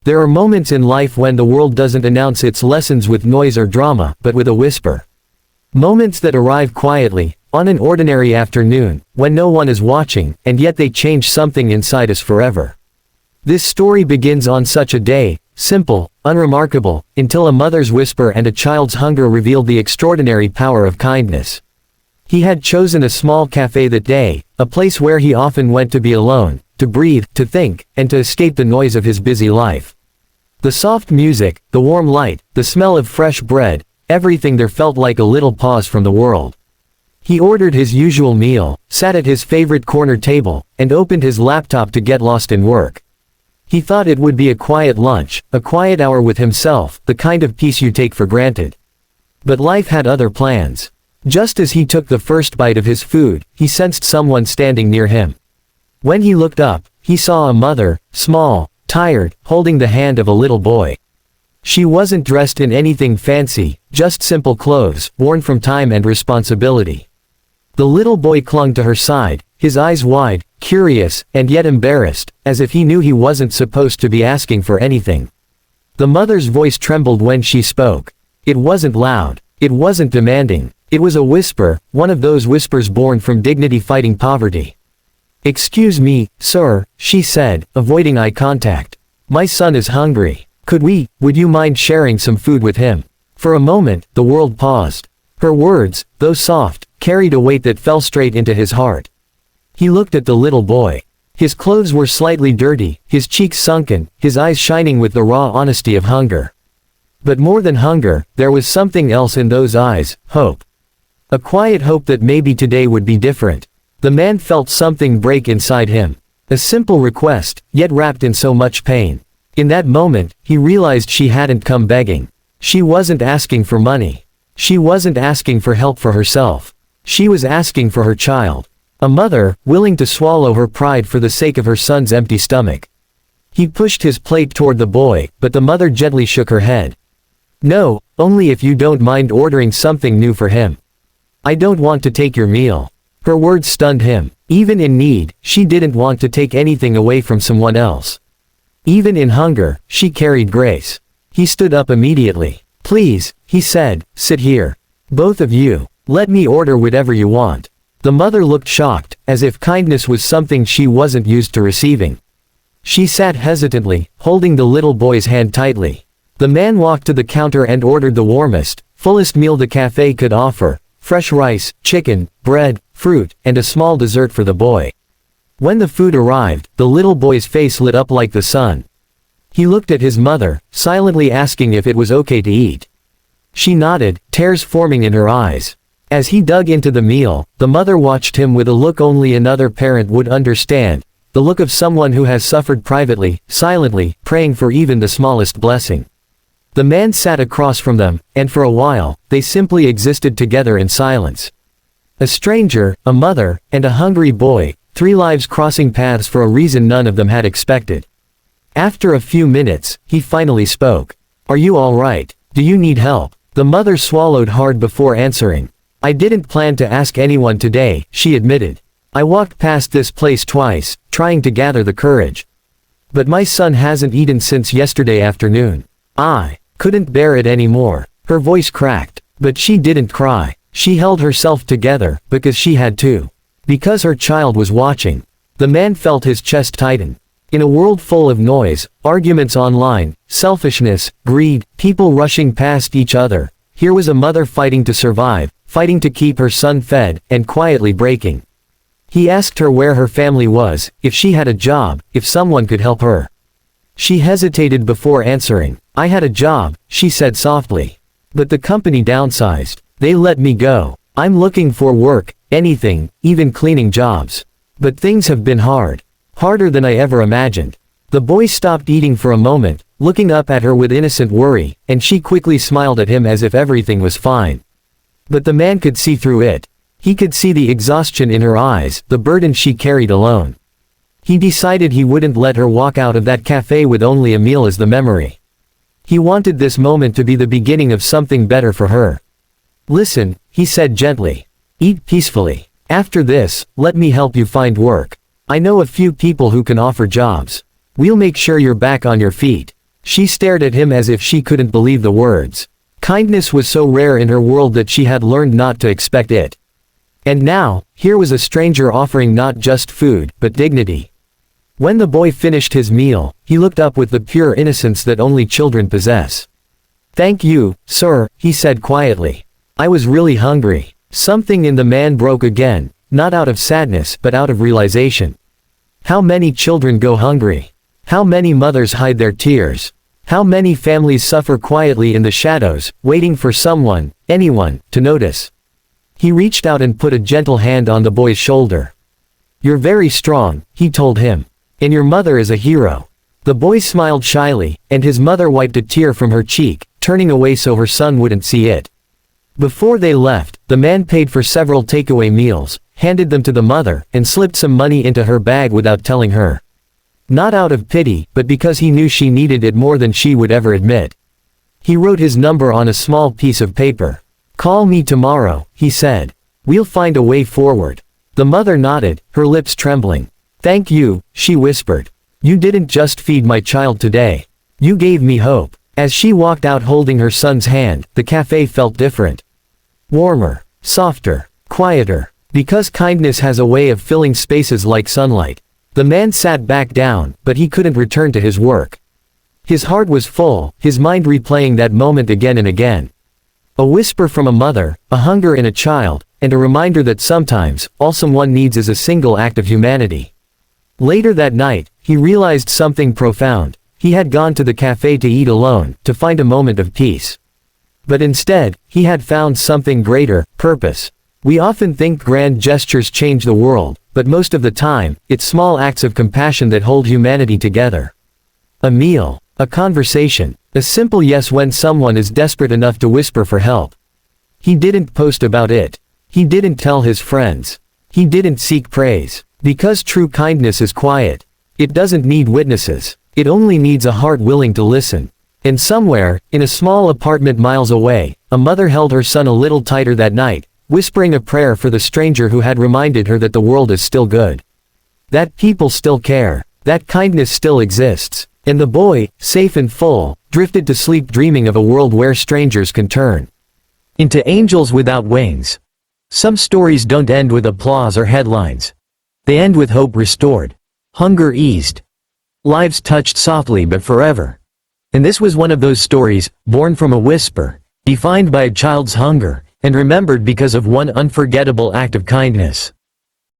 There are moments in life when the world doesn't announce its lessons with noise or drama, but with a whisper. Moments that arrive quietly, on an ordinary afternoon, when no one is watching, and yet they change something inside us forever. This story begins on such a day, simple, unremarkable, until a mother's whisper and a child's hunger revealed the extraordinary power of kindness. He had chosen a small cafe that day, a place where he often went to be alone, to breathe, to think, and to escape the noise of his busy life. The soft music, the warm light, the smell of fresh bread, everything there felt like a little pause from the world. He ordered his usual meal, sat at his favorite corner table, and opened his laptop to get lost in work. He thought it would be a quiet lunch, a quiet hour with himself, the kind of peace you take for granted. But life had other plans. Just as he took the first bite of his food, he sensed someone standing near him. When he looked up, he saw a mother, small, tired, holding the hand of a little boy. She wasn't dressed in anything fancy, just simple clothes, worn from time and responsibility. The little boy clung to her side, his eyes wide, curious, and yet embarrassed, as if he knew he wasn't supposed to be asking for anything. The mother's voice trembled when she spoke. It wasn't loud. It wasn't demanding. It was a whisper, one of those whispers born from dignity fighting poverty. "Excuse me, sir," she said, avoiding eye contact. "My son is hungry. Would you mind sharing some food with him?" For a moment, the world paused. Her words, though soft, carried a weight that fell straight into his heart. He looked at the little boy. His clothes were slightly dirty, his cheeks sunken, his eyes shining with the raw honesty of hunger. But more than hunger, there was something else in those eyes, hope. A quiet hope that maybe today would be different. The man felt something break inside him. A simple request, yet wrapped in so much pain. In that moment, he realized she hadn't come begging. She wasn't asking for money. She wasn't asking for help for herself. She was asking for her child. A mother, willing to swallow her pride for the sake of her son's empty stomach. He pushed his plate toward the boy, but the mother gently shook her head. "No, only if you don't mind ordering something new for him. I don't want to take your meal." Her words stunned him. Even in need, she didn't want to take anything away from someone else. Even in hunger, she carried grace. He stood up immediately. "Please," he said, "sit here. Both of you. Let me order whatever you want." The mother looked shocked, as if kindness was something she wasn't used to receiving. She sat hesitantly, holding the little boy's hand tightly. The man walked to the counter and ordered the warmest, fullest meal the cafe could offer: fresh rice, chicken, bread, fruit, and a small dessert for the boy. When the food arrived, the little boy's face lit up like the sun. He looked at his mother, silently asking if it was okay to eat. She nodded, tears forming in her eyes. As he dug into the meal, the mother watched him with a look only another parent would understand, the look of someone who has suffered privately, silently, praying for even the smallest blessing. The man sat across from them, and for a while, they simply existed together in silence. A stranger, a mother, and a hungry boy, 3 lives crossing paths for a reason none of them had expected. After a few minutes, he finally spoke. "Are you all right? Do you need help?" The mother swallowed hard before answering. "I didn't plan to ask anyone today," she admitted. "I walked past this place twice, trying to gather the courage. But my son hasn't eaten since yesterday afternoon. I couldn't bear it anymore." Her voice cracked. But she didn't cry. She held herself together, because she had to. Because her child was watching. The man felt his chest tighten. In a world full of noise, arguments online, selfishness, greed, people rushing past each other, here was a mother fighting to survive, fighting to keep her son fed, and quietly breaking. He asked her where her family was, if she had a job, if someone could help her. She hesitated before answering. "I had a job," she said softly. "But the company downsized. They let me go. I'm looking for work, anything, even cleaning jobs. But things have been hard. Harder than I ever imagined." The boy stopped eating for a moment, looking up at her with innocent worry, and she quickly smiled at him as if everything was fine. But the man could see through it. He could see the exhaustion in her eyes, the burden she carried alone. He decided he wouldn't let her walk out of that cafe with only a meal as the memory. He wanted this moment to be the beginning of something better for her. "Listen," he said gently. "Eat peacefully. After this, let me help you find work. I know a few people who can offer jobs. We'll make sure you're back on your feet." She stared at him as if she couldn't believe the words. Kindness was so rare in her world that she had learned not to expect it. And now, here was a stranger offering not just food, but dignity. When the boy finished his meal, he looked up with the pure innocence that only children possess. "Thank you, sir," he said quietly. "I was really hungry." Something in the man broke again, not out of sadness but out of realization. How many children go hungry? How many mothers hide their tears? How many families suffer quietly in the shadows, waiting for someone, anyone, to notice? He reached out and put a gentle hand on the boy's shoulder. "You're very strong," he told him. "And your mother is a hero." The boy smiled shyly, and his mother wiped a tear from her cheek, turning away so her son wouldn't see it. Before they left, the man paid for several takeaway meals, handed them to the mother, and slipped some money into her bag without telling her. Not out of pity, but because he knew she needed it more than she would ever admit. He wrote his number on a small piece of paper. "Call me tomorrow," he said. "We'll find a way forward." The mother nodded, her lips trembling. "Thank you," she whispered. "You didn't just feed my child today. You gave me hope." As she walked out holding her son's hand, the cafe felt different. Warmer, softer, quieter. Because kindness has a way of filling spaces like sunlight. The man sat back down, but he couldn't return to his work. His heart was full, his mind replaying that moment again and again. A whisper from a mother, a hunger in a child, and a reminder that sometimes, all someone needs is a single act of humanity. Later that night, he realized something profound. He had gone to the cafe to eat alone, to find a moment of peace. But instead, he had found something greater, purpose. We often think grand gestures change the world, but most of the time, it's small acts of compassion that hold humanity together. A meal, a conversation, a simple yes when someone is desperate enough to whisper for help. He didn't post about it. He didn't tell his friends. He didn't seek praise. Because true kindness is quiet. It doesn't need witnesses. It only needs a heart willing to listen. And somewhere, in a small apartment miles away, a mother held her son a little tighter that night, whispering a prayer for the stranger who had reminded her that the world is still good. That people still care. That kindness still exists. And the boy, safe and full, drifted to sleep dreaming of a world where strangers can turn into angels without wings. Some stories don't end with applause or headlines. They end with hope restored. Hunger eased. Lives touched softly but forever. And this was one of those stories, born from a whisper, defined by a child's hunger, and remembered because of one unforgettable act of kindness.